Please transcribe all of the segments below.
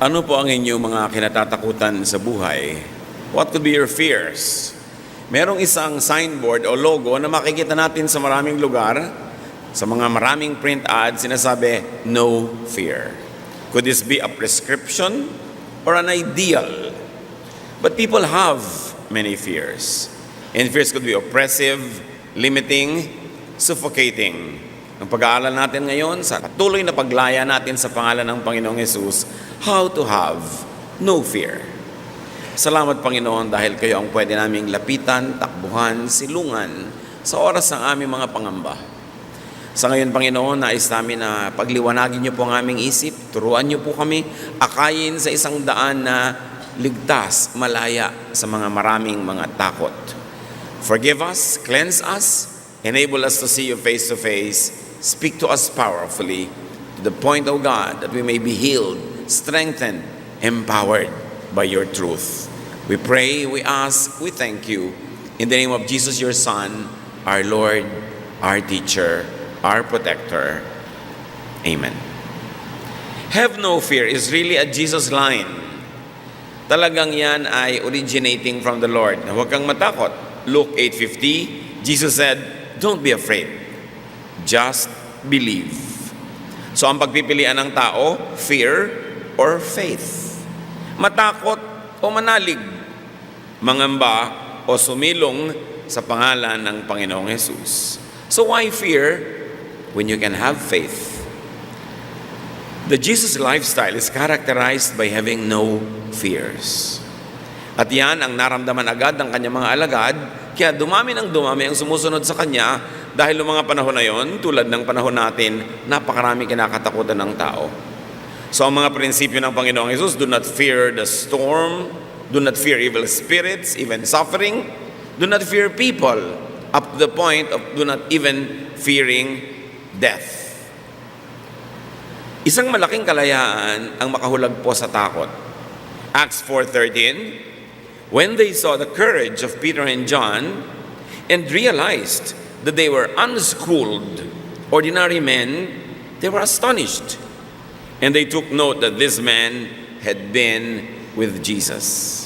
Ano po ang inyong mga kinatatakutan sa buhay? What could be your fears? Merong isang signboard o logo na makikita natin sa maraming lugar, sa mga maraming print ads, sinasabi, no fear. Could this be a prescription or an ideal? But people have many fears. And fears could be oppressive, limiting, suffocating. Ang pag-aaral natin ngayon sa patuloy na paglaya natin sa pangalan ng Panginoong Hesus, how to have no fear. Salamat Panginoon dahil kayo ang pwede naming lapitan, takbuhan, silungan sa oras ng aming mga pangamba. Sa ngayon Panginoon, nais namin na pagliwanagin niyo po ang aming isip, turuan niyo po kami akayin sa isang daan na ligtas, malaya sa mga maraming mga takot. Forgive us, cleanse us, enable us to see you face to face. Speak to us powerfully to the point, O God, that we may be healed, strengthened, empowered by your truth. We pray, we ask, we thank you. In the name of Jesus, your Son, our Lord, our teacher, our protector. Amen. Have no fear is really a Jesus line. Talagang yan ay originating from the Lord. Huwag kang matakot. Luke 8:50, Jesus said, don't be afraid. Just believe. So ang pagpipilian ng tao, fear or faith. Matakot o manalig. Mangamba o sumilong sa pangalan ng Panginoong Hesus. So why fear when you can have faith? The Jesus lifestyle is characterized by having no fears. At yan ang naramdaman agad ng kanyang mga alagad, kaya dumami ng dumami ang sumusunod sa kanya dahil noong mga panahon na yon, tulad ng panahon natin, napakarami kinakatakutan ng tao. So ang mga prinsipyo ng Panginoong Hesus, do not fear the storm, do not fear evil spirits, even suffering, do not fear people, up to the point of do not even fearing death. Isang malaking kalayaan ang makahulag po sa takot. Acts 4:13, when they saw the courage of Peter and John and realized that they were unschooled, ordinary men, they were astonished. And they took note that this man had been with Jesus.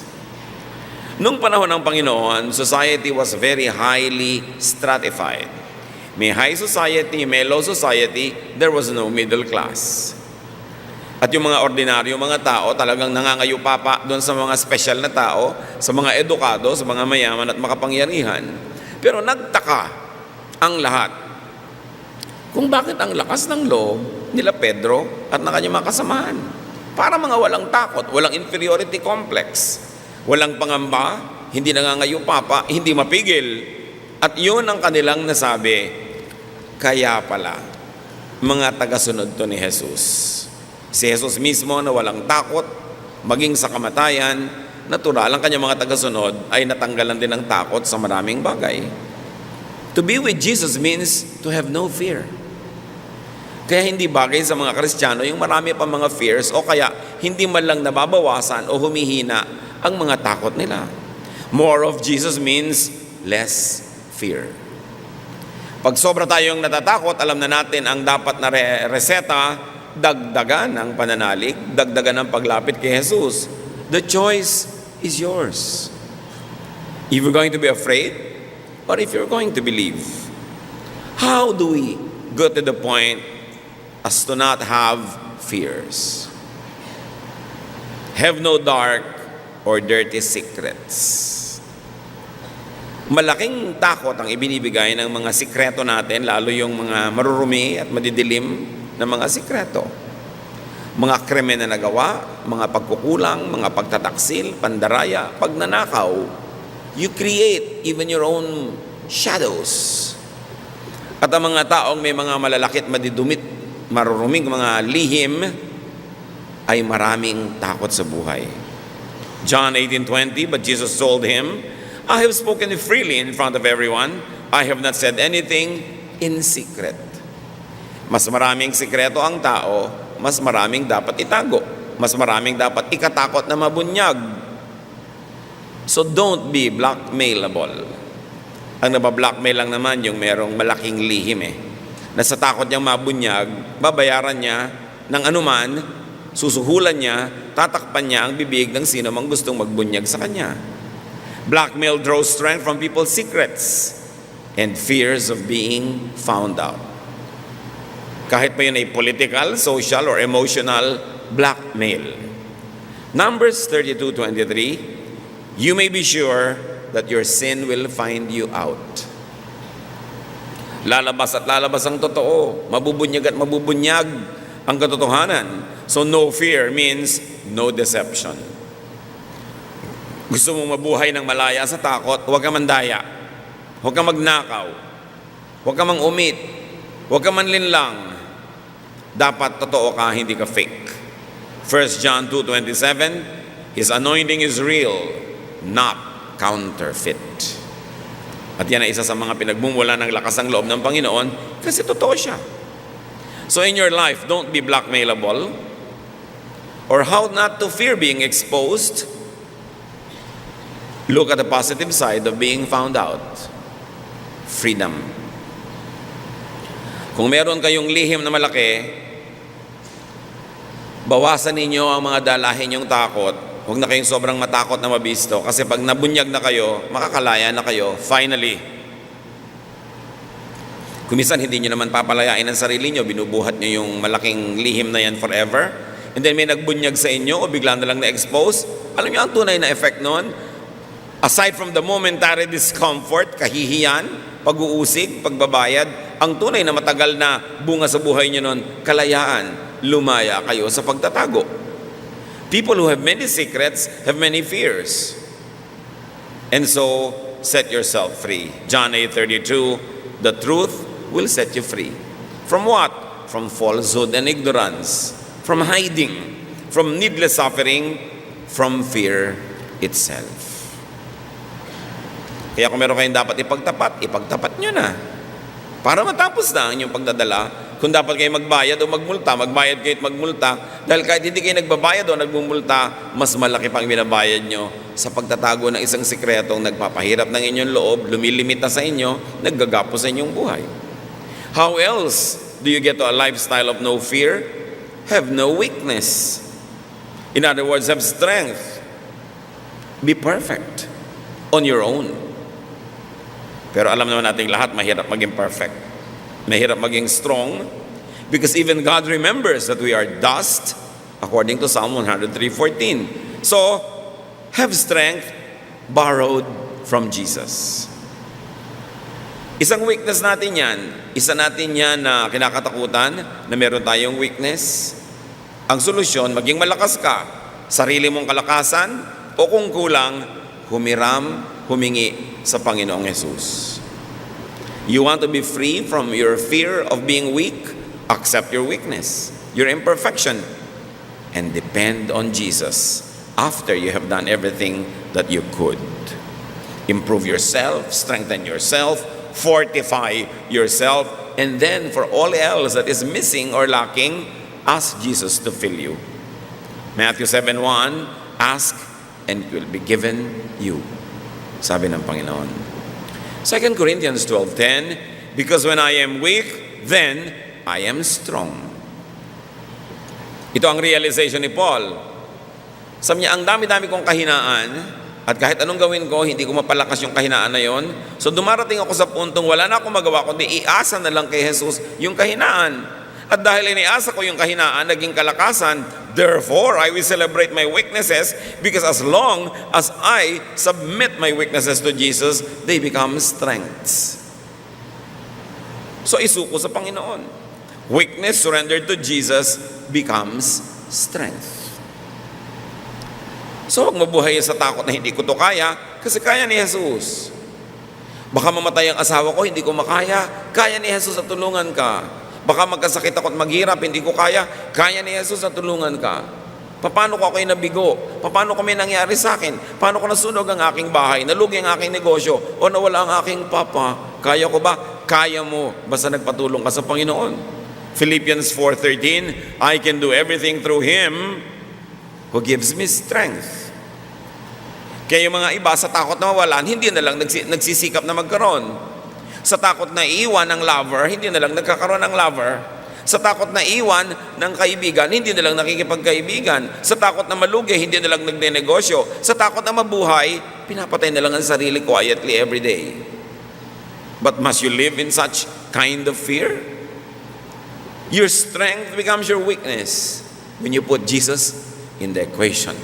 Nung panahon ng Panginoon, society was very highly stratified. May high society, may low society, there was no middle class. At yung mga ordinaryo, mga tao, talagang nangangayupapa doon sa mga special na tao, sa mga edukado, sa mga mayaman at makapangyarihan. Pero nagtaka ang lahat kung bakit ang lakas ng loob nila Pedro at ng kanyang mga kasamahan. Para mga walang takot, walang inferiority complex, walang pangamba, hindi nangangayupapa, hindi mapigil. At yun ang kanilang nasabi, kaya pala, mga tagasunod to ni Jesus. Si Jesus mismo na walang takot, maging sa kamatayan, natural ang kanyang mga tagasunod ay natanggalan din ng takot sa maraming bagay. To be with Jesus means to have no fear. Kaya hindi bagay sa mga Kristiyano yung marami pa mga fears o kaya hindi man lang nababawasan o humihina ang mga takot nila. More of Jesus means less fear. Pag sobra tayong natatakot, alam na natin ang dapat na reseta, dagdagan ang pananalig, dagdagan ang paglapit kay Jesus. The choice is yours. If you're going to be afraid, or if you're going to believe. How do we go to the point as to not have fears? Have no dark or dirty secrets. Malaking takot ang ibinibigay ng mga sikreto natin, lalo yung mga marurumi at madidilim na mga sikreto. Mga krimen na nagawa, mga pagkukulang, mga pagtataksil, pandaraya, pagnanakaw. You create even your own shadows. At ang mga taong may mga malalakit, madidumit, maruruming mga lihim, ay maraming takot sa buhay. John 18:20, but Jesus told him, I have spoken freely in front of everyone. I have not said anything in secret. Mas maraming sikreto ang tao, mas maraming dapat itago. Mas maraming dapat ikatakot na mabunyag. So don't be blackmailable. Ang nabablockmail lang naman yung merong malaking lihim na sa takot niyang mabunyag, babayaran niya ng anuman Susuhulan niya, tatakpan niya ang bibig ng sino mang gustong magbunyag sa kanya. Blackmail draws strength from people's secrets and fears of being found out. Kahit pa yun ay political, social, or emotional blackmail. Numbers 32:23, you may be sure that your sin will find you out. Lalabas at lalabas ang totoo. Mabubunyag at mabubunyag ang katotohanan. So no fear means no deception. Gusto mong mabuhay ng malaya sa takot, huwag kang mandaya. Huwag kang magnakaw. Huwag kang mangumit. Huwag kang manlinlang. Dapat totoo ka, hindi ka fake. 1 John 2:27, His anointing is real, not counterfeit. At yan ay isa sa mga pinagmumula ng lakas ng loob ng Panginoon kasi totoo siya. So in your life, don't be blackmailable or how not to fear being exposed. Look at the positive side of being found out. Freedom. Kung meron kayong lihim na malaki, bawasan ninyo ang mga dalahin yung takot. Huwag na kayong sobrang matakot na mabisto kasi pag nabunyag na kayo, makakalaya na kayo, finally. Kung minsan hindi nyo naman papalayain ang sarili nyo, binubuhat nyo yung malaking lihim na yan forever, and then may nagbunyag sa inyo o bigla na lang na-expose, alam nyo ang tunay na effect nun? Aside from the momentary discomfort, kahihiyan, pag-uusig, pagbabayad, ang tunay na matagal na bunga sa buhay nyo nun, kalayaan, lumaya kayo sa pagtatago. People who have many secrets have many fears. And so, set yourself free. John 8:32, the truth will set you free. From what? From falsehood and ignorance. From hiding. From needless suffering. From fear itself. Kaya kung meron kayong dapat ipagtapat nyo na. Para matapos na ang inyong pagdadala. Kung dapat kayo magbayad o magmulta, magbayad kayo at magmulta. Dahil kahit hindi kayo nagbabayad o nagmumulta, mas malaki pang binabayad nyo sa pagtatago ng isang sikretong nagpapahirap ng inyong loob, lumilimita sa inyo, naggagapo sa inyong buhay. How else do you get to a lifestyle of no fear? Have no weakness. In other words, have strength. Be perfect on your own. Pero alam naman natin lahat, mahirap maging perfect. Mahirap maging strong because even God remembers that we are dust according to Psalm 103:14. So, have strength borrowed from Jesus. Isang weakness natin yan. Isa natin yan na kinakatakutan na meron tayong weakness. Ang solusyon, maging malakas ka. Sarili mong kalakasan o kung kulang, humingi sa Panginoong Yesus. You want to be free from your fear of being weak? Accept your weakness, your imperfection, and depend on Jesus after you have done everything that you could. Improve yourself, strengthen yourself, fortify yourself, and then for all else that is missing or lacking, ask Jesus to fill you. Matthew 7:1, ask and it will be given you. Sabi ng Panginoon. 2 Corinthians 12:10, because when I am weak, then I am strong. Ito ang realization ni Paul. Sabi niya, ang dami-dami kong kahinaan, at kahit anong gawin ko, hindi ko mapalakas yung kahinaan na yon. So dumarating ako sa puntong wala na akong magawa, kundi iasa na lang kay Jesus yung kahinaan. At dahil iniasa ko yung kahinaan, naging kalakasan, therefore, I will celebrate my weaknesses because as long as I submit my weaknesses to Jesus, they become strengths. So isuko sa Panginoon. Weakness surrendered to Jesus becomes strength. So huwag mabuhay sa takot na hindi ko to kaya, kasi kaya ni Jesus. Baka mamatay ang asawa ko, hindi ko makaya, kaya ni Jesus at tulungan ka. Baka magkasakit ako at maghirap, hindi ko kaya ni Jesus at tulungan ka. Paano ko ako'y nabigo? Paano ko may nangyari sa akin? Paano ko nasunog ang aking bahay? Nalugi ang aking negosyo? O nawala ang aking papa? Kaya ko ba? Kaya mo. Basta nagpatulong ka sa Panginoon. Philippians 4:13, I can do everything through Him who gives me strength. Kaya yung mga iba sa takot na mawalan, hindi na lang nagsisikap na magkaroon. Sa takot na iiwan ng lover, hindi na lang nagkakaroon ng lover. Sa takot na iwan ng kaibigan, hindi na lang nakikipagkaibigan. Sa takot na malugi, hindi na lang nagnenegosyo. Sa takot na mabuhay, pinapatay na lang ang sarili quietly every day. But must you live in such kind of fear? Your strength becomes your weakness when you put Jesus in the equation.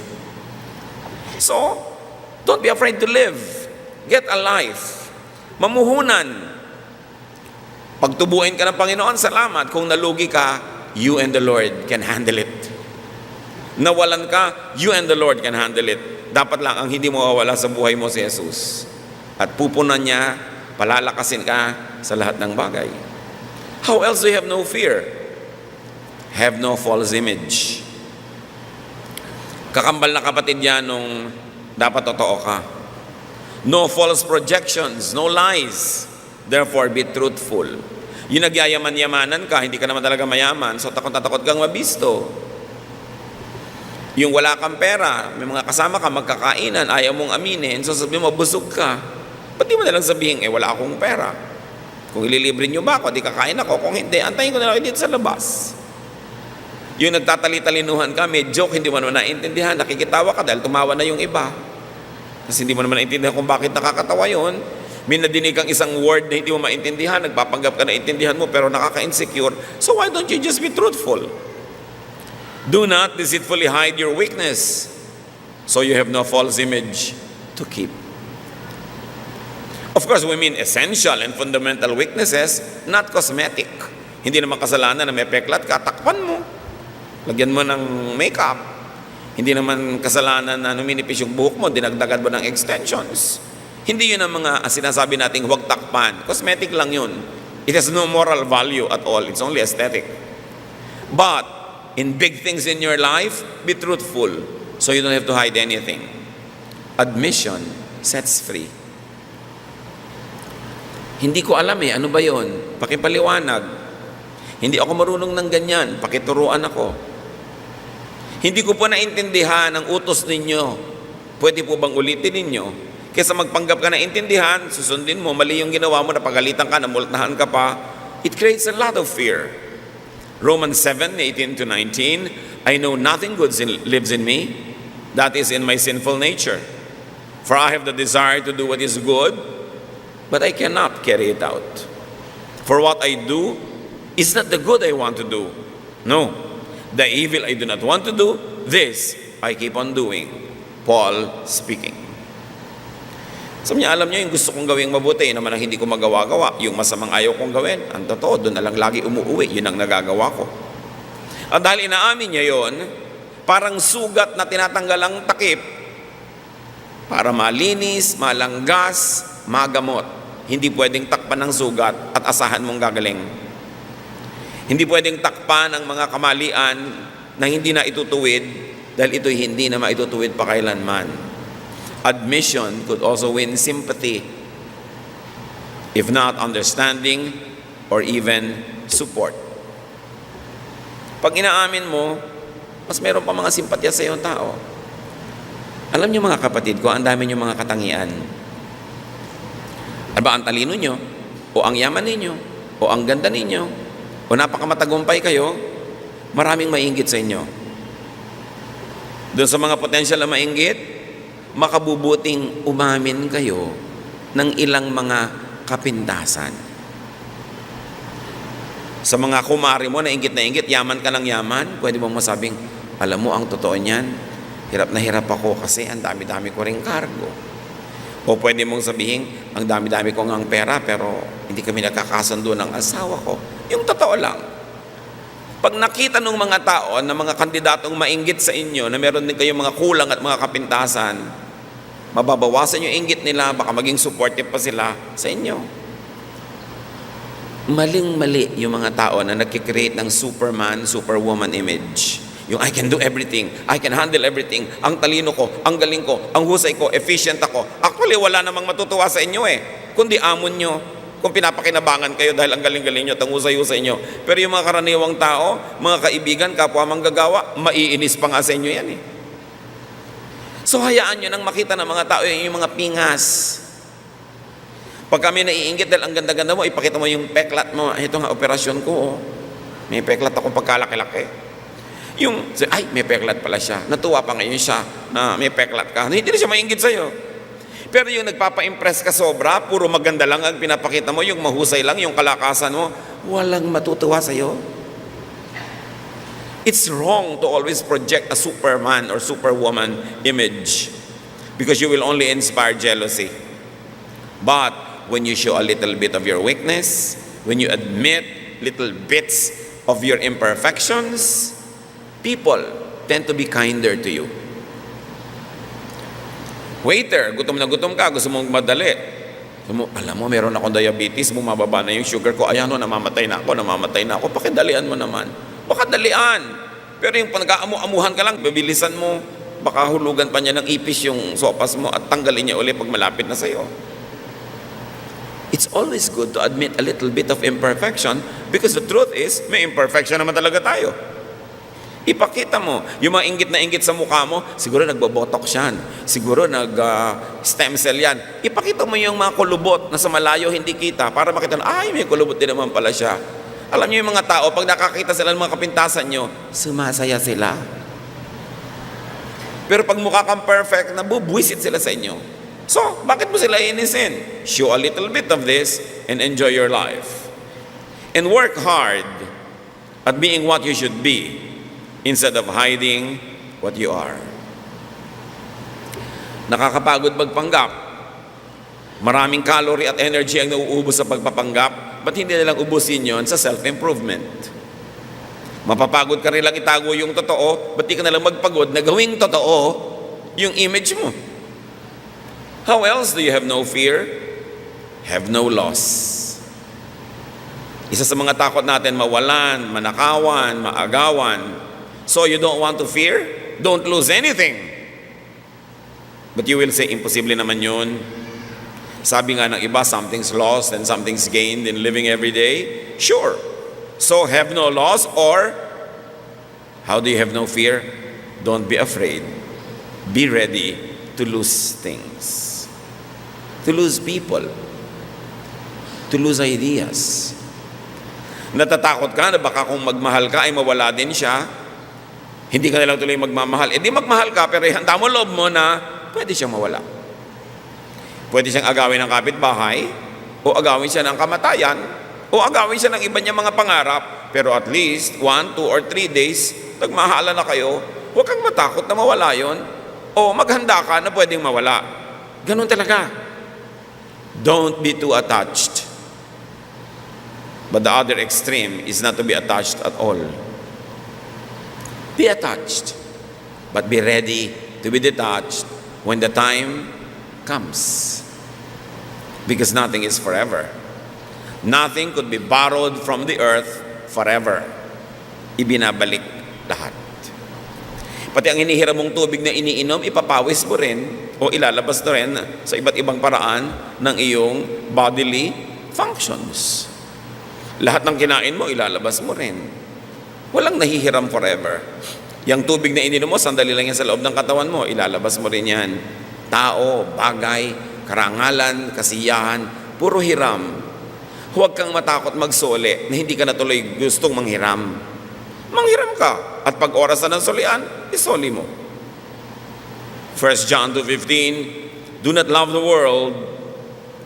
So, don't be afraid to live. Get a life. Mamuhunan. Pagtubuin ka ng Panginoon, salamat. Kung nalugi ka, you and the Lord can handle it. Nawalan ka, you and the Lord can handle it. Dapat lang ang hindi mo mawawala sa buhay mo si Jesus. At pupunan niya, palalakasin ka sa lahat ng bagay. How else do you have no fear? Have no false image. Kakambal na kapatid yan nung dapat totoo ka. No false projections, no lies. Therefore, be truthful. Yung nagyayaman-yamanan ka, hindi ka naman talaga mayaman, so takot na takot kang mabisto. Yung wala kang pera, may mga kasama ka, magkakainan, ayaw mong aminin, so sabihin mo, busog ka. Ba't di mo nalang sabihin, wala akong pera. Kung ililibre nyo ba ako, di kakain ako. Kung hindi, antayin ko na lang dito sa labas. Yung nagtatali-talinuhan ka, may joke, hindi mo naman naintindihan, nakikitawa ka dahil tumawa na yung iba. Kasi hindi mo naman naintindihan kung bakit nakakatawa yun. May nadinig kang isang word na hindi mo maintindihan, nagpapanggap ka na intindihan mo pero nakaka-insecure. So why don't you just be truthful? Do not deceitfully hide your weakness, so you have no false image to keep. Of course, we mean essential and fundamental weaknesses, not cosmetic. Hindi naman kasalanan na may peklat ka, takpan mo. Lagyan mo ng makeup. Hindi naman kasalanan na numinipis yung buhok mo, dinagdagan mo ng extensions. Hindi yun ang mga sinasabi nating huwag takpan. Cosmetic lang yun. It has no moral value at all. It's only aesthetic. But, in big things in your life, be truthful so you don't have to hide anything. Admission sets free. Hindi ko alam ano ba yun? Pakipaliwanag. Hindi ako marunong ng ganyan. Pakituruan ako. Hindi ko po naintindihan ang utos ninyo. Pwede po bang ulitin ninyo? Kesa magpanggap ka na intindihan, susundin mo, mali yung ginawa mo, napagalitan ka, namultahan ka pa, it creates a lot of fear. Romans 7:18-19, I know nothing good lives in me, that is in my sinful nature. For I have the desire to do what is good, but I cannot carry it out. For what I do is not the good I want to do. No, the evil I do not want to do, this I keep on doing. Paul speaking. Sabi niya, alam niyo yung gusto kong gawing mabuti, yun naman ang hindi ko magawa-gawa. Yung masamang ayaw kong gawin, ang totoo, doon na lang lagi umuwi, yun ang nagagawa ko. At dahil inaamin niya yon, parang sugat na tinatanggal ang takip para malinis, malanggas, magamot. Hindi pwedeng takpan ng sugat at asahan mong gagaling. Hindi pwedeng takpan ang mga kamalian na hindi na itutuwid dahil ito'y hindi na maitutuwid pa kailanman. Admission could also win sympathy, if not understanding or even support. Pag inaamin mo, mas meron pa mga simpatya sa iyong tao. Alam niyo mga kapatid ko, ang dami niyo mga katangian. Ano ba ang talino niyo? O ang yaman ninyo? O ang ganda ninyo? O napakamatagumpay kayo? Maraming mainggit sa inyo. Doon sa mga potensyal na mainggit, makabubuting umamin kayo ng ilang mga kapintasan. Sa mga kumari mo na inggit, yaman ka ng yaman, pwede mong masabing, alam mo ang totoo niyan, hirap na hirap ako kasi ang dami-dami ko ring kargo. O pwede mong sabihin, ang dami-dami ko ngang pera pero hindi kami nagkakasundo ng asawa ko. Yung totoo lang. Pag nakita ng mga tao na mga kandidatong mainggit sa inyo na meron din kayong mga kulang at mga kapintasan, mababawasan yung inggit nila, baka maging supportive pa sila sa inyo. Maling-mali yung mga tao na nagkikreate ng Superman, Superwoman image. Yung I can do everything, I can handle everything, ang talino ko, ang galing ko, ang husay ko, efficient ako. Actually, wala namang matutuwa sa inyo kundi amon nyo. Kung pinapakinabangan kayo dahil ang galing-galing nyo at ang husay-husay nyo. Pero yung mga karaniwang tao, mga kaibigan, kapwa manggagawa, maiinis pa nga sa inyo yan So hayaan nyo nang makita ng mga tao yung mga pingas. Pag kami naiinggit dahil ang ganda-ganda mo, ipakita mo yung peklat mo, ito nga operasyon ko. May peklat akong pagkalaki-laki. Ay, may peklat pala siya. Natuwa pa ngayon siya na may peklat ka. Hindi na siya mainggit sa'yo. Pero yung nagpapa-impress ka sobra, puro maganda lang ang pinapakita mo, yung mahusay lang, yung kalakasan mo, walang matutuwa sa'yo. It's wrong to always project a Superman or Superwoman image because you will only inspire jealousy. But when you show a little bit of your weakness, when you admit little bits of your imperfections, people tend to be kinder to you. Waiter, gutom na gutom ka, gusto mong madali. Alam mo, meron akong diabetes, bumababa na yung sugar ko. Ayan o, namamatay na ako. Pakidalian mo naman. Pakadalian. Pero yung nag-aamu-amuhan ka lang, bibilisan mo, baka hulugan pa niya ng ipis yung sopas mo at tanggalin niya ulit pag malapit na sa'yo. It's always good to admit a little bit of imperfection because the truth is, may imperfection naman talaga tayo. Ipakita mo. Yung mga inggit na inggit sa mukha mo, siguro nagbobotox yan. Siguro nag-stem cell yan. Ipakita mo yung mga kulubot na sa malayo hindi kita para makita na, ay, may kulubot din naman pala siya. Alam niyo yung mga tao, pag nakakita sila ng mga kapintasan nyo, sumasaya sila. Pero pag mukha kang perfect, nabubwisit sila sa inyo. So, bakit mo sila inisin? Show a little bit of this and enjoy your life. And work hard at being what you should be instead of hiding what you are. Nakakapagod magpanggap. Maraming calorie at energy ang nauubos sa pagpapanggap. Ba't hindi nilang ubusin yon sa self-improvement? Mapapagod ka rin lang itago yung totoo. Ba't di ka nalang magpagod na gawing totoo yung image mo? How else do you have no fear? Have no loss. Isa sa mga takot natin, mawalan, manakawan, maagawan. So you don't want to fear? Don't lose anything. But you will say, imposible naman yun. Sabi nga ng iba, something's lost and something's gained in living every day. Sure. So have no loss, or how do you have no fear? Don't be afraid. Be ready to lose things. To lose people. To lose ideas. Natatakot ka na baka kung magmahal ka ay mawala din siya. Hindi ka na lang tuloy magmamahal. Eh di magmahal ka pero handa mo loob mo na pwede siyang mawala. Pwede siyang agawin ng kapitbahay, o agawin siya ng kamatayan, o agawin siya ng iba niya mga pangarap. Pero at least 1, 2, or 3 days, nagmahala na kayo, huwag kang matakot na mawala yon. O maghanda ka na pwedeng mawala. Ganun talaga. Don't be too attached. But the other extreme is not to be attached at all. Be attached, but be ready to be detached when the time comes. Because nothing is forever. Nothing could be borrowed from the earth forever. Ibinabalik lahat. Pati ang hinihiram mong tubig na iniinom, ipapawis mo rin o ilalabas na rin sa iba't ibang paraan ng iyong bodily functions. Lahat ng kinain mo, ilalabas mo rin. Walang nahihiram forever. Yang tubig na ininom mo, sandali lang yan sa loob ng katawan mo, ilalabas mo rin yan. Tao, bagay, karangalan, kasiyahan, puro hiram. Huwag kang matakot magsole na hindi ka na tuloy gustong manghiram. Manghiram ka. At pag oras na ng solian, isoli mo. 1 John 2:15, do not love the world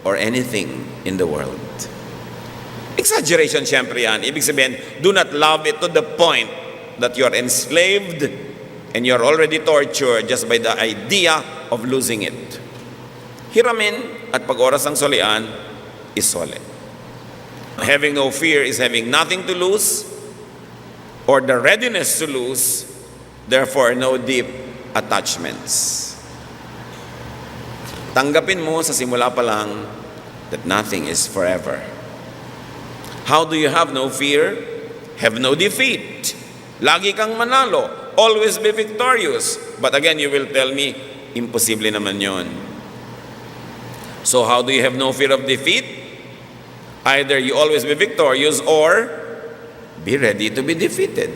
or anything in the world. Exaggeration siyempre yan. Ibig sabihin, do not love it to the point that you are enslaved and you are already tortured just by the idea of losing it. Hiramin at pag oras ng solian, isole. Having no fear is having nothing to lose or the readiness to lose, therefore no deep attachments. Tanggapin mo sa simula pa lang that nothing is forever. How do you have no fear? Have no defeat. Lagi kang manalo. Always be victorious. But again, you will tell me, imposible naman yon. So how do you have no fear of defeat? Either you always be victorious or be ready to be defeated.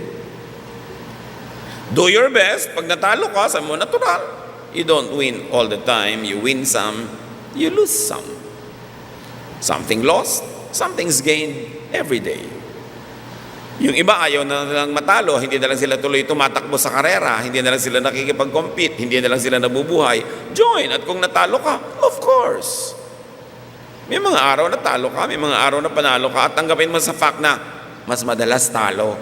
Do your best. Pag natalo ka, sa mo natural. You don't win all the time. You win some, you lose some. Something lost, something's gained every day. Yung iba ayaw na lang matalo, hindi na lang sila tuloy tumatakbo sa karera, hindi na lang sila nakikipag-compete, hindi na lang sila nabubuhay. Join, at kung natalo ka, of course. May mga araw na talo ka, may mga araw na panalo ka, at tanggapin mo sa fact na mas madalas talo.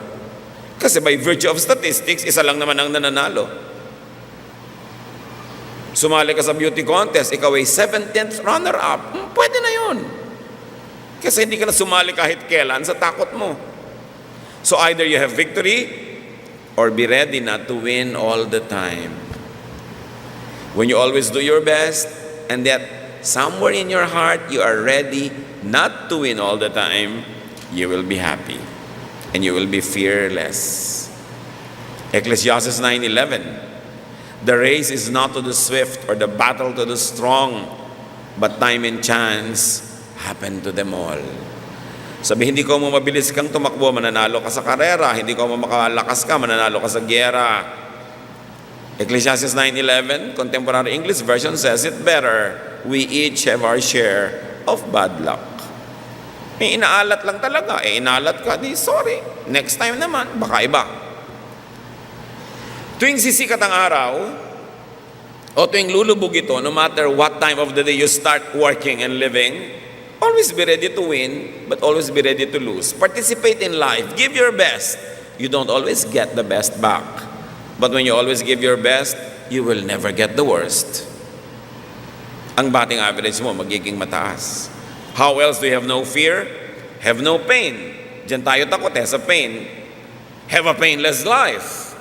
Kasi by virtue of statistics, isa lang naman ang nananalo. Sumali ka sa beauty contest, ikaw ay 17th runner-up, pwede na yun. Kasi hindi ka na sumali kahit kailan sa takot mo. So either you have victory or be ready not to win all the time. When you always do your best and that somewhere in your heart you are ready not to win all the time, you will be happy and you will be fearless. Ecclesiastes 9:11. The race is not to the swift or the battle to the strong, but time and chance happen to them all. Sabi, hindi ko mo mabilis kang tumakbo, mananalo ka sa karera. Hindi ko mo makalakas ka, mananalo ka sa gyera. Ecclesiastes 9:11, Contemporary English Version says it better. We each have our share of bad luck. Inaalat lang talaga. Inalat ka, di sorry. Next time naman, baka iba. Tuwing sisikat ang araw, o tuwing lulubog ito, no matter what time of the day you start working and living, always be ready to win, but always be ready to lose. Participate in life. Give your best. You don't always get the best back. But when you always give your best, you will never get the worst. Ang batting average mo magiging mataas. How else do you have no fear? Have no pain. Diyan tayo takot sa pain. Have a painless life.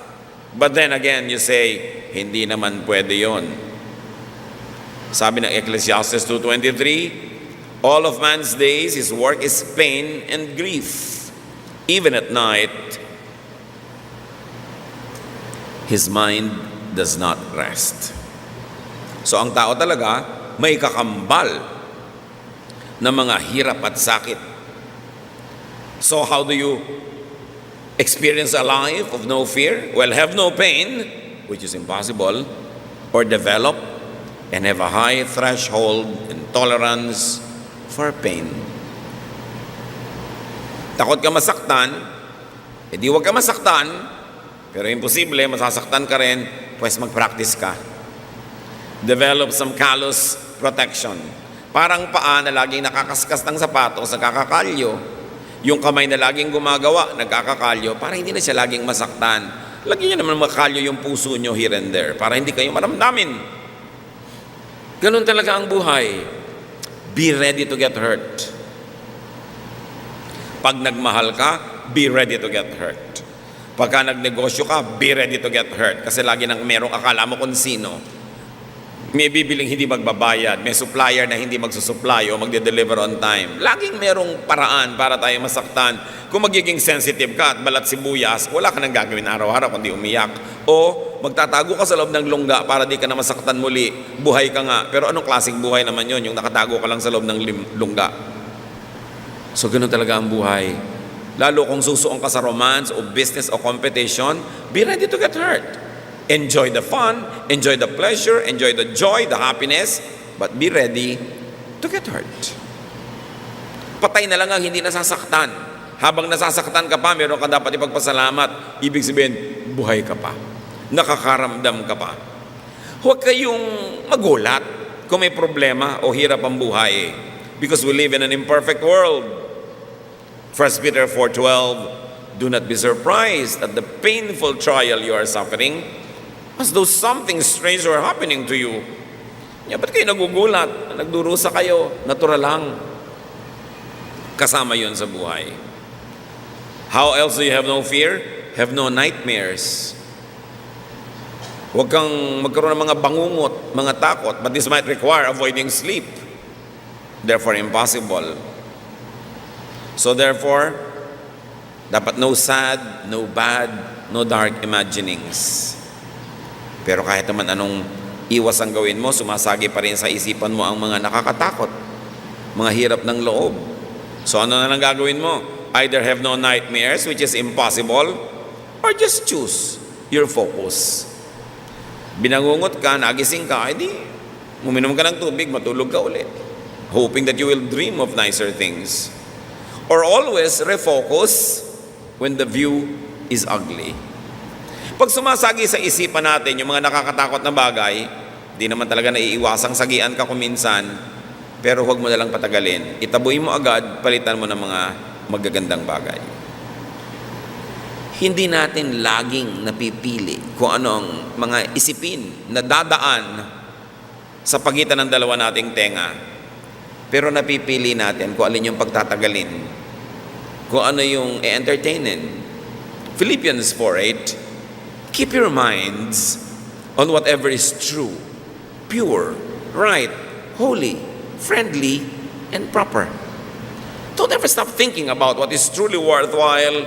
But then again, you say, hindi naman pwede yon. Sabi ng Ecclesiastes 2:23, all of man's days, his work is pain and grief. Even at night, his mind does not rest. So ang tao talaga may kakambal na mga hirap at sakit. So how do you experience a life of no fear? Well, have no pain, which is impossible, or develop and have a high threshold and tolerance for pain. Takot ka masaktan, edi huwag ka masaktan, pero imposible, masasaktan ka rin, pues mag-practice ka. Develop some callous protection. Parang paa na laging nakakaskas ng sapatos, nagkakakalyo. Yung kamay na laging gumagawa, nagkakakalyo, para hindi na siya laging masaktan. Lagyan niyo naman makalyo yung puso nyo here and there, para hindi kayo maramdamin. Ganun talaga ang buhay. Be ready to get hurt. Pag nagmahal ka, be ready to get hurt. Pagka nagnegosyo ka, be ready to get hurt. Kasi lagi nang merong akala mo kung sino. May bibiling hindi magbabayad, may supplier na hindi magsusupply o magde-deliver on time. Laging merong paraan para tayo masaktan. Kung magiging sensitive ka at balat sibuyas, wala ka nang gagawin araw-araw kundi umiyak. O magtatago ka sa loob ng lungga para di ka na masaktan muli. Buhay ka nga. Pero anong klaseng buhay naman yun? Yung nakatago ka lang sa loob ng lungga. So ganoon talaga ang buhay. Lalo kung susuong ka sa romance o business o competition, be ready to get hurt. Enjoy the fun, enjoy the pleasure, enjoy the joy, the happiness, but be ready to get hurt. Patay na lang ang hindi nasasaktan. Habang nasasaktan ka pa, meron ka dapat ipagpasalamat. Ibig sabihin, buhay ka pa. Nakakaramdam ka pa. Huwag kayong magulat kung may problema o hirap ang buhay. Because we live in an imperfect world. 1 Peter 4:12, do not be surprised at the painful trial you are suffering, as though something strange were happening to you. Ba't kayo nagugulat? Nagdurusa kayo. Natural lang. Kasama yun sa buhay. How else do you have no fear? Have no nightmares. Huwag kang magkaroon ng mga bangungot, mga takot, but this might require avoiding sleep. Therefore, impossible. So therefore, dapat no sad, no bad, no dark imaginings. Pero kahit naman anong iwas ang gawin mo, sumasagi pa rin sa isipan mo ang mga nakakatakot, mga hirap ng loob. So ano na lang gagawin mo? Either have no nightmares, which is impossible, or just choose your focus. Binangungot ka, nagising ka, edi uminom ka ng tubig, matulog ka ulit, hoping that you will dream of nicer things. Or always refocus when the view is ugly. Pag sumasagi sa isipan natin yung mga nakakatakot na bagay, di naman talaga naiiwasang sagian ka kuminsan, pero huwag mo nalang patagalin. Itaboy mo agad, palitan mo ng mga magagandang bagay. Hindi natin laging napipili kung ano ang mga isipin na dadaan sa pagitan ng dalawa nating tenga. Pero napipili natin kung alin yung pagtatagalin, kung ano yung i-entertainin. Philippians 4:8, keep your minds on whatever is true, pure, right, holy, friendly, and proper. Don't ever stop thinking about what is truly worthwhile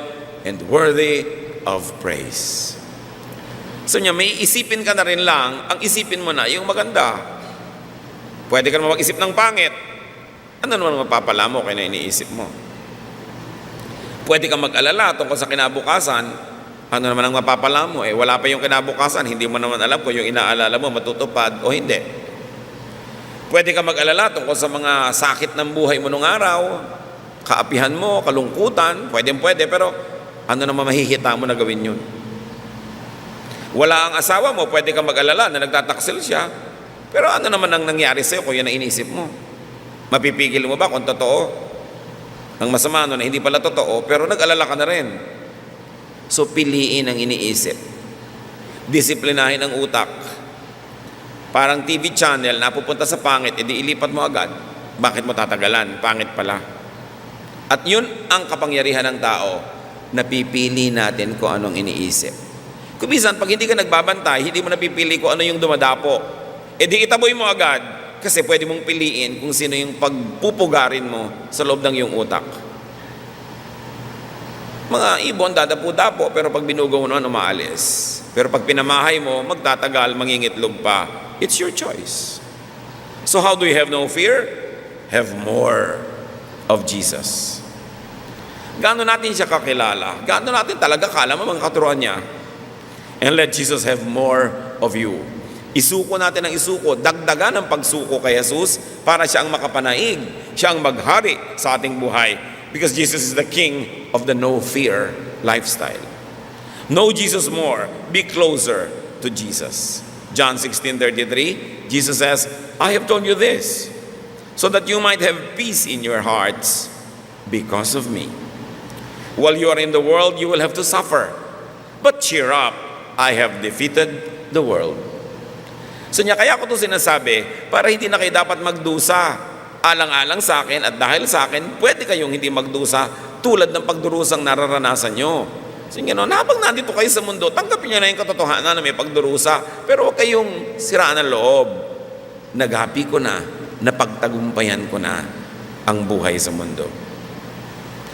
and worthy of praise. So niya, may isipin ka na rin lang, ang isipin mo na yung maganda. Pwede ka naman mag-isip ng pangit. Ano naman mapapala mo kaya na iniisip mo? Pwede kang mag-alala tungkol sa kinabukasan. Ano naman ang mapapala mo? Wala pa yung kinabukasan, hindi mo naman alam kung yung inaalala mo matutupad o hindi. Pwede ka mag-alala tungkol sa mga sakit ng buhay mo nung araw, kaapihan mo, kalungkutan, pwede, pero ano naman mahihita mo na gawin yun? Wala ang asawa mo, pwede ka mag-alala na nagtataksil siya, pero ano naman ang nangyari sa'yo kung yan ang iniisip mo? Mapipigil mo ba kung totoo? Ang masama na hindi pala totoo, pero nag-alala ka na rin. So, piliin ang iniisip. Disiplinahin ang utak. Parang TV channel, napupunta sa pangit, edi ilipat mo agad. Bakit mo tatagalan? Pangit pala. At yun ang kapangyarihan ng tao, napipili natin kung anong iniisip. Kung minsan, pag hindi ka nagbabantay, hindi mo napipili kung ano yung dumadapo. Edi itaboy mo agad, kasi pwede mong piliin kung sino yung pagpupugarin mo sa loob ng iyong utak. Mga ibon, dadapo-dapo, pero pag binugaw mo naman, umaalis. Pero pag pinamahay mo, magtatagal, mangingitlog pa. It's your choice. So how do you have no fear? Have more of Jesus. Gaano natin siya kakilala? Gaano natin talaga kala mo mga katuruan niya? And let Jesus have more of you. Isuko natin ang isuko, dagdagan ang pagsuko kay Jesus para siya ang makapanaig, siya ang maghari sa ating buhay. Because Jesus is the King of the no-fear lifestyle. Know Jesus more. Be closer to Jesus. John 16:33, Jesus says, I have told you this, so that you might have peace in your hearts because of me. While you are in the world, you will have to suffer. But cheer up, I have defeated the world. So niya, kaya ko ito sinasabi, para hindi na kayo dapat magdusa. Alang-alang sa akin at dahil sa akin, pwede kayong hindi magdusa tulad ng pagdurusang nararanasan nyo. So gano'n, habang nandito kayo sa mundo, tanggapin nyo na yung katotohanan na may pagdurusa, pero huwag kayong siraan ng loob. Naghapi ko na, napagtagumpayan ko na ang buhay sa mundo.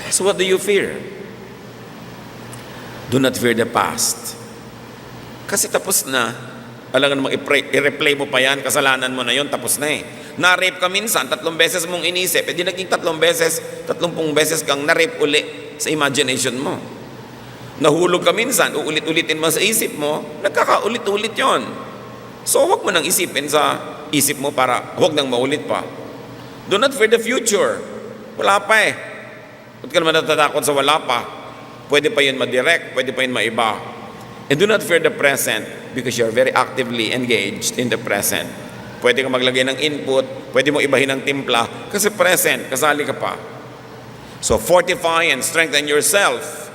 So what do you fear? Do not fear the past. Kasi tapos na. Alam nga namang i-replay mo pa yan, kasalanan mo na yon, tapos na eh. Na-rape ka minsan, 3 beses mong inisip, di naging 30 beses kang na-rape uli sa imagination mo. Nahulog ka minsan, uulit-ulitin mo sa isip mo, nagkakaulit-ulit yon. So huwag mo nang isipin sa isip mo para huwag nang maulit pa. Do not fear the future. Wala pa eh. Ba't ka naman natatakot sa wala pa? Pwede pa yun madirect, pwede pa yun maiba. And do not fear the present because you're very actively engaged in the present. Pwede ka maglagay ng input, pwede mo ibahin ng timpla, kasi present, kasali ka pa. So fortify and strengthen yourself.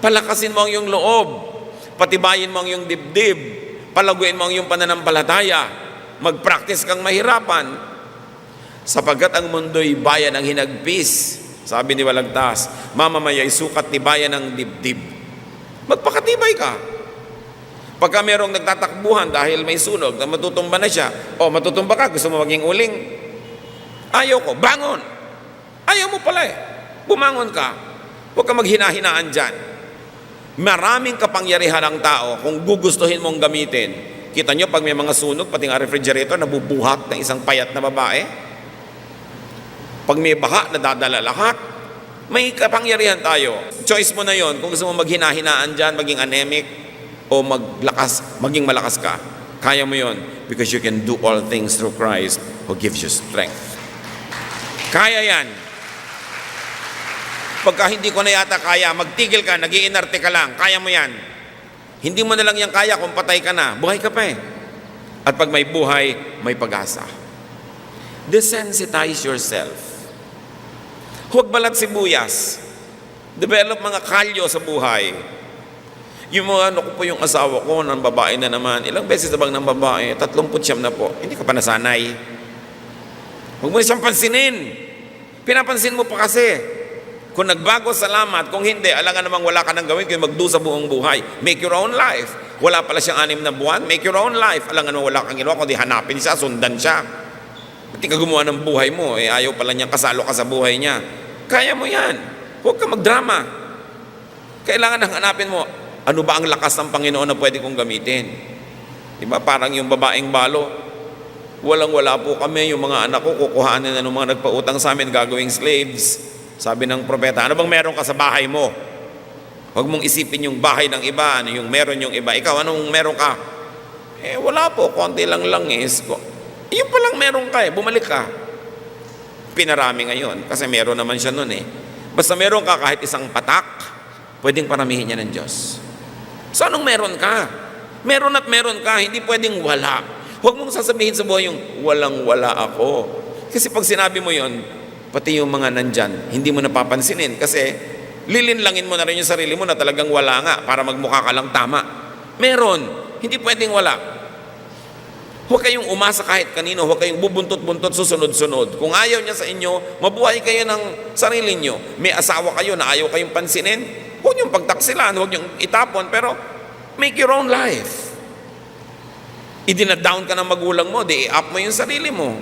Palakasin mo ang iyong loob, patibayin mo ang iyong dibdib, palaguin mo ang iyong pananampalataya, mag-practice kang mahirapan, sapagkat ang mundo'y bayan ng hinagpis. Sabi ni Walagtas, mamamaya'y sukat ni bayan ng dibdib. Magpakatibay ka. Pagka merong nagtatakbuhan dahil may sunog na matutumba na siya, o matutumba ka, gusto mo maging uling, ayaw ko, bangon. Ayaw mo pala eh. Bumangon ka. Huwag ka maghina-hinaan dyan. Maraming kapangyarihan ang tao kung gugustuhin mong gamitin. Kita nyo, pag may mga sunog, pati nga refrigerator, nabubuhat ng isang payat na babae. Pag may baha, nadadala lahat. May kapangyarihan tayo. Choice mo na yon kung gusto mo maghina-hinaan dyan, maging anemic, o maging malakas ka. Kaya mo yon because you can do all things through Christ who gives you strength. Kaya yan. Pagka hindi ko na yata kaya, magtigil ka, nag-iinarte ka lang, kaya mo yan. Hindi mo na lang yan kaya kung patay ka na, buhay ka pa eh. At pag may buhay, may pag-asa. Desensitize yourself. Huwag balat sibuyas. Develop mga kalyo sa buhay. Yung mga ano ko po yung asawa ko, ng babae na naman, ilang beses na bang ng babae? 39 na po. Hindi ka pa nasanay. Huwag mo na siyang pansinin. Pinapansin mo pa kasi. Kung nagbago, salamat. Kung hindi, alangan namang wala ka nang gawin kaya magdusa buong buhay. Make your own life. Wala pala siyang 6 na buwan, make your own life. Alangan namang wala kang ginawa, kundi hanapin siya, sundan siya. Pati ka gumawa ng buhay mo, ayaw pala niyang kasalo ka sa buhay niya. Kaya mo yan. Huwag ka magdrama. Kailangan hanapin mo, ano ba ang lakas ng Panginoon na pwede kong gamitin? Diba? Parang yung babaeng balo. Walang-wala po kami, yung mga anak ko, kukuhanin na ng mga nagpautang sa amin, gagawing slaves. Sabi ng propeta, ano bang meron ka sa bahay mo? Huwag mong isipin yung bahay ng iba, ano yung meron yung iba. Ikaw, anong meron ka? Wala po, konti lang langis. Yung palang meron ka bumalik ka. Pinarami ngayon, kasi meron naman siya nun Basta meron ka kahit isang patak, pwedeng paramihin niya ng Diyos. So anong meron ka? Meron at meron ka, hindi pwedeng wala. Huwag mong sasabihin sa buhay yung walang-wala ako. Kasi pag sinabi mo yon, pati yung mga nandyan, hindi mo napapansinin kasi lilinlangin mo na rin yung sarili mo na talagang wala nga para magmukha ka lang tama. Meron, hindi pwedeng wala. Huwag kayong umasa kahit kanino, huwag kayong bubuntot-buntot susunod-sunod. Kung ayaw niya sa inyo, mabuhay kayo ng sarili niyo. May asawa kayo na ayaw kayong pansinin, huwag niyong pagtaksilan, huwag niyong itapon, pero make your own life. Idinadown ka ng magulang mo, di i-up mo yung sarili mo.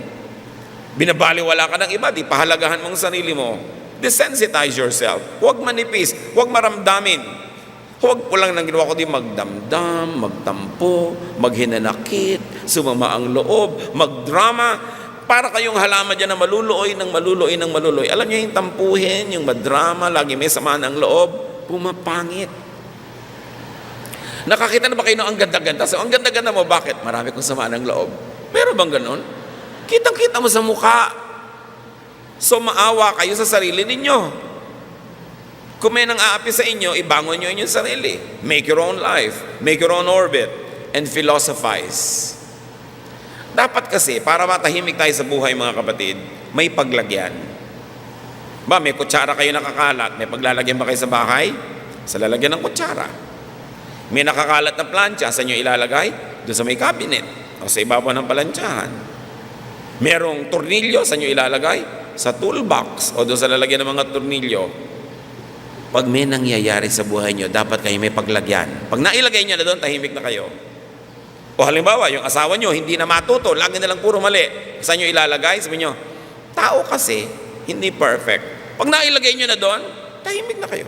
Binabaliwala ka ng iba, di pahalagahan mong sarili mo. Desensitize yourself. Huwag manipis, huwag maramdamin. Huwag po lang nang ginawa ko di magdamdam, magtampo, maghinanakit, sumama ang loob, magdrama. Para kayong halaman dyan na maluluoy ng maluloy ng maluloy. Alam niyo yung tampuhin, yung madrama, lagi may samaan ang loob, pumapangit. Nakakita na ba kayo ng ang ganda-ganda? So, ang ganda-ganda mo, bakit? Marami kong samaan ng loob. Meron bang ganun? Kitang-kita mo sa mukha. So maawa kayo sa sarili ninyo. Kung may nang aapi sa inyo, ibangon nyo inyong sarili. Make your own life. Make your own orbit. And philosophize. Dapat kasi, para matahimik tayo sa buhay mga kapatid, may paglagyan. Ba, may kutsara kayo nakakalat. May paglalagyan ba kayo sa bahay? Sa lalagyan ng kutsara. May nakakalat na plancha, sa inyo ilalagay? Doon sa may cabinet. O sa ibabaw ng palantsahan. Merong tornilyo, saan nyo ilalagay? Sa toolbox o doon sa lalagyan ng mga tornilyo. Pag may nangyayari sa buhay nyo, dapat kayo may paglagyan. Pag nailagay nyo na doon, tahimik na kayo. O halimbawa, yung asawa nyo, hindi na matuto, lagi na lang puro mali. Saan nyo ilalagay? Sabi nyo, tao kasi, hindi perfect. Pag nailagay nyo na doon, tahimik na kayo.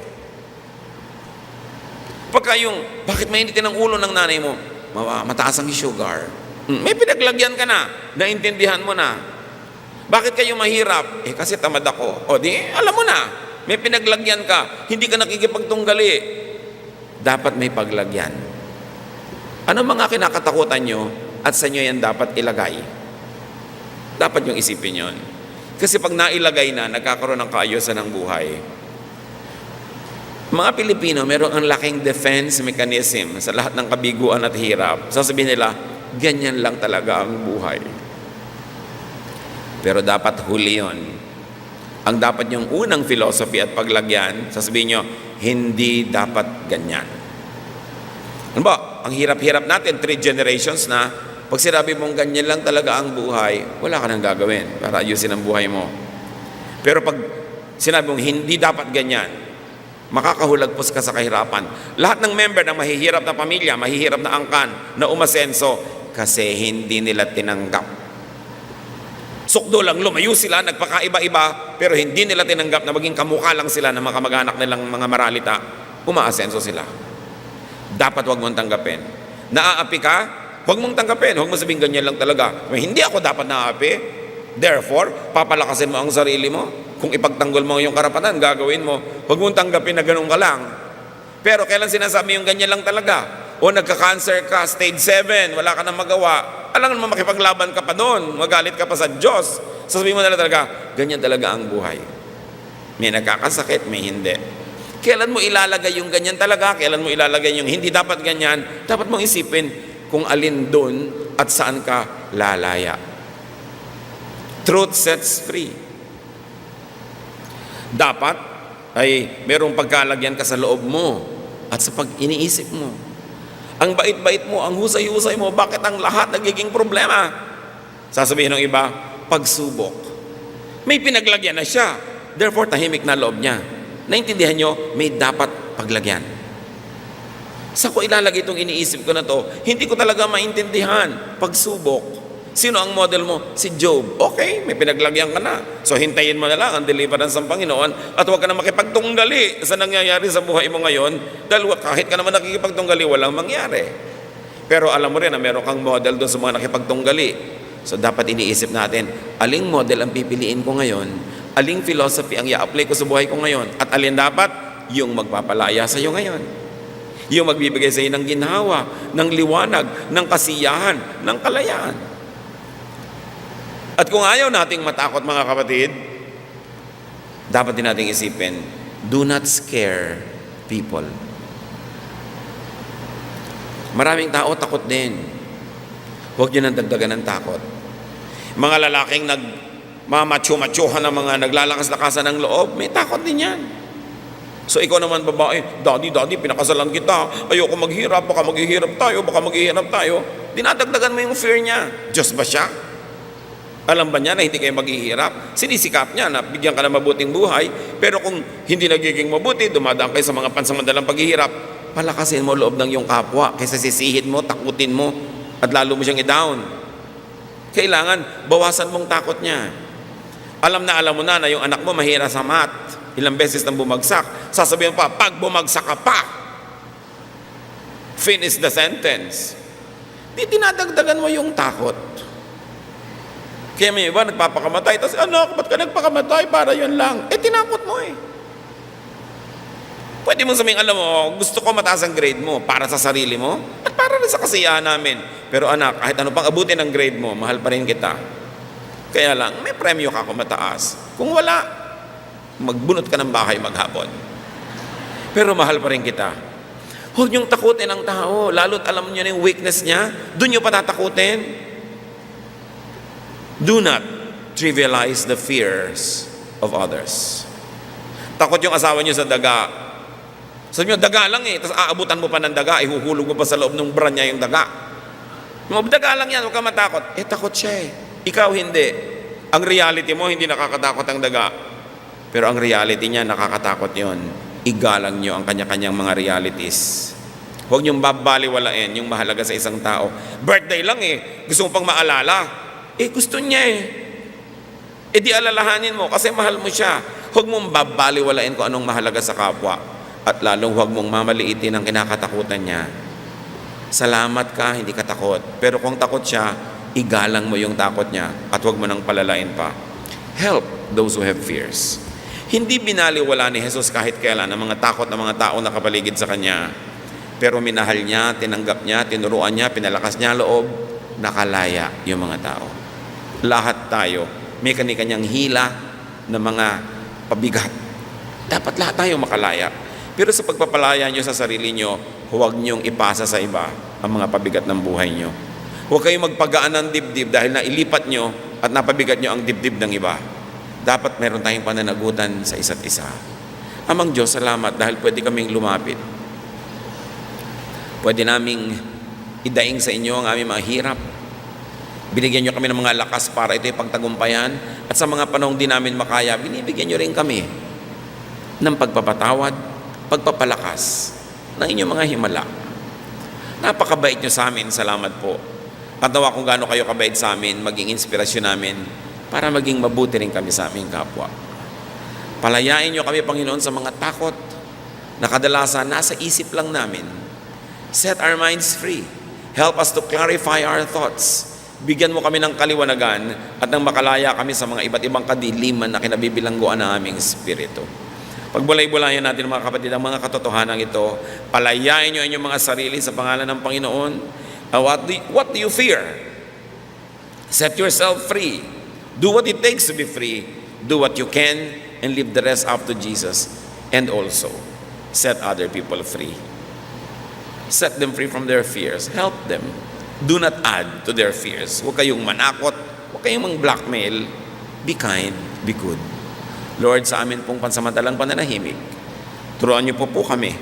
Pagka yung, bakit mainitin ang ulo ng nanay mo? Mataas ang sugar. May pinaglagyan ka na, naintindihan mo na. Bakit kayo mahirap? Kasi tamad ako. O di, alam mo na, may pinaglagyan ka, hindi ka nakikipagtunggali. Dapat may paglagyan. Ano mga kinakatakutan nyo at sa inyo yan dapat ilagay? Dapat yung isipin yon. Kasi pag nailagay na, nagkakaroon ng kaayusan ng buhay. Mga Pilipino, meron ang laking defense mechanism sa lahat ng kabiguan at hirap. Sasabihin nila, ganyan lang talaga ang buhay. Pero dapat huli yun. Ang dapat yung unang philosophy at paglagyan, sasabihin nyo, hindi dapat ganyan. Ano ba? Ang hirap-hirap natin, 3 generations na, pag sinabi mong ganyan lang talaga ang buhay, wala ka nang gagawin para ayusin ang buhay mo. Pero pag sinabi mong hindi dapat ganyan, makakahulagpos ka sa kahirapan. Lahat ng member ng mahihirap na pamilya, mahihirap na angkan, na umasenso, kasi hindi nila tinanggap. Sukdo lang, lumayo sila, nagpakaiba-iba, pero hindi nila tinanggap na maging kamukha lang sila ng mga kamag-anak nilang mga maralita, umaasenso sila. Dapat wag mong tanggapin. Naaapi ka, wag mong tanggapin. Huwag mo sabihin ganyan lang talaga. Hindi ako dapat naaapi. Therefore, papalakasin mo ang sarili mo. Kung ipagtanggol mo yung karapatan, gagawin mo. Huwag mong tanggapin na ganun ka lang. Pero kailan sinasabi yung ganyan lang talaga? O nagka-cancer ka, stage 7, wala ka nang magawa. Alam naman makipaglaban ka pa doon, magalit ka pa sa Diyos. Sasabihin mo na talaga, ganyan talaga ang buhay. May nagkakasakit, may hindi. Kailan mo ilalagay yung ganyan talaga? Kailan mo ilalagay yung hindi dapat ganyan? Dapat mong isipin kung alin doon at saan ka lalaya. Truth sets free. Dapat ay merong pagkalagyan ka sa loob mo at sa pag-iniisip mo. Ang bait-bait mo, ang husay-husay mo, bakit ang lahat nagiging problema? Sasabihin ng iba, pagsubok. May pinaglagyan na siya, therefore tahimik na loob niya. Naintindihan nyo, may dapat paglagyan. Sa ko ilalagay itong iniisip ko na to, hindi ko talaga maintindihan. Pagsubok. Sino ang model mo? Si Job. Okay, may pinaglagyan ka na. So hintayin mo na lang ang deliverance ng Panginoon at huwag ka na makipagtunggali sa nangyayari sa buhay mo ngayon dahil kahit ka naman nakikipagtunggali, walang mangyari. Pero alam mo rin na meron kang model doon sa mga nakipagtunggali. So dapat iniisip natin, aling model ang pipiliin ko ngayon, aling philosophy ang i-apply ko sa buhay ko ngayon, at alin dapat yung magpapalaya sa iyo ngayon. Yung magbibigay sa iyo ng ginhawa, ng liwanag, ng kasiyahan, ng kalayaan. At kung ayaw nating matakot mga kapatid, dapat din nating isipin, do not scare people. Maraming tao takot din. Huwag nyo nang dagdagan ng takot. Mga lalaking nagmamacho-machohan ng mga naglalakas-lakasan ng loob, may takot din yan. So ikaw naman babae, daddy, pinakasalan kita, ayoko maghirap, baka maghihirap tayo. Dinadagdagan mo yung fear niya. Diyos ba siya? Alam ba niya na hindi kayo maghihirap? Sinisikap niya na bigyan ka ng mabuting buhay, pero kung hindi nagiging mabuti, dumadaan kayo sa mga pansamantalang paghihirap, palakasin mo loob ng iyong kapwa kaysa sisihin mo, takutin mo, at lalo mo siyang i-down. Kailangan, bawasan mong takot niya. Alam mo na yung anak mo mahira sa math, ilang beses nang bumagsak, sasabihin pa, pag bumagsak ka pa, finish the sentence. Di dinadagdagan mo yung takot. Kaya may iba nagpapakamatay, tapos anak, ba't ka nagpakamatay? Para yun lang. Tinakot mo eh. Pwede mong sabihin, alam mo, gusto ko mataas ang grade mo para sa sarili mo at para rin sa kasiyahan namin. Pero anak, kahit ano pang abutin ang grade mo, mahal pa rin kita. Kaya lang, may premyo ka kung mataas. Kung wala, magbunot ka ng bahay maghapon. Pero mahal pa rin kita. Huwag niyong takutin ang tao, lalo't alam niyo na yung weakness niya, doon niyo patatakutin. Do not trivialize the fears of others. Takot yung asawa niyo sa daga. Sabi niyo, daga lang eh. Tapos aabutan mo pa ng daga, ihuhulog mo pa sa loob ng bra niya yung daga. Daga lang yan, huwag ka matakot. Takot siya eh. Ikaw hindi. Ang reality mo, hindi nakakatakot ang daga. Pero ang reality niya, nakakatakot yon. Igalang niyo ang kanya-kanyang mga realities. Huwag niyong babaliwalain yung mahalaga sa isang tao. Birthday lang eh. Gusto mo pang maalala. Gusto niya eh. Di alalahanin mo kasi mahal mo siya. Huwag mong babaliwalain kung anong mahalaga sa kapwa. At lalong huwag mong mamaliitin ang kinakatakutan niya. Salamat ka, hindi ka takot. Pero kung takot siya, igalang mo yung takot niya at huwag mo nang palalain pa. Help those who have fears. Hindi binaliwala ni Jesus kahit kailan ang mga takot ng mga tao na kapaligid sa Kanya. Pero minahal niya, tinanggap niya, tinuruan niya, pinalakas niya loob, nakalaya yung mga tao. Lahat tayo, may kani-kanyang hila na mga pabigat. Dapat lahat tayo makalaya. Pero sa pagpapalaya nyo sa sarili nyo, huwag nyong ipasa sa iba ang mga pabigat ng buhay nyo. Huwag kayong magpagaan ng dibdib dahil nailipat nyo at napabigat nyo ang dibdib ng iba. Dapat meron tayong pananagutan sa isa't isa. Amang Diyos, salamat dahil pwede kaming lumapit. Pwede naming idaing sa inyo ang aming mga hirap. Binigyan nyo kami ng mga lakas para ito'y pagtagumpayan. At sa mga panahong di namin makaya, binibigyan nyo rin kami ng pagpapatawad, pagpapalakas ng inyong mga himala. Napakabait nyo sa amin. Salamat po. At nawa kung gaano kayo kabait sa amin, maging inspirasyon namin para maging mabuti rin kami sa aming kapwa. Palayain nyo kami, Panginoon, sa mga takot na kadalasan nasa isip lang namin. Set our minds free. Help us to clarify our thoughts. Bigyan mo kami ng kaliwanagan at nang makalaya kami sa mga iba't ibang kadiliman na kinabibilangguan ng aming espiritu. Pagbulay-bulayan natin mga kapatid ang mga katotohanan ito, palayain nyo inyong mga sarili sa pangalan ng Panginoon. What do you fear? Set yourself free. Do what it takes to be free. Do what you can and leave the rest up to Jesus. And also, set other people free. Set them free from their fears. Help them. Do not add to their fears. Huwag kayong manakot. Huwag kayong mang-blackmail. Be kind. Be good. Lord, sa amin pong pansamantalang pananahimik, turuan niyo po kami.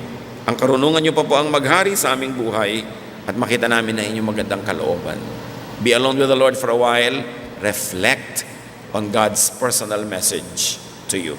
Ang karunungan niyo po ang maghari sa aming buhay at makita namin na inyong magandang kalooban. Be alone with the Lord for a while. Reflect on God's personal message to you.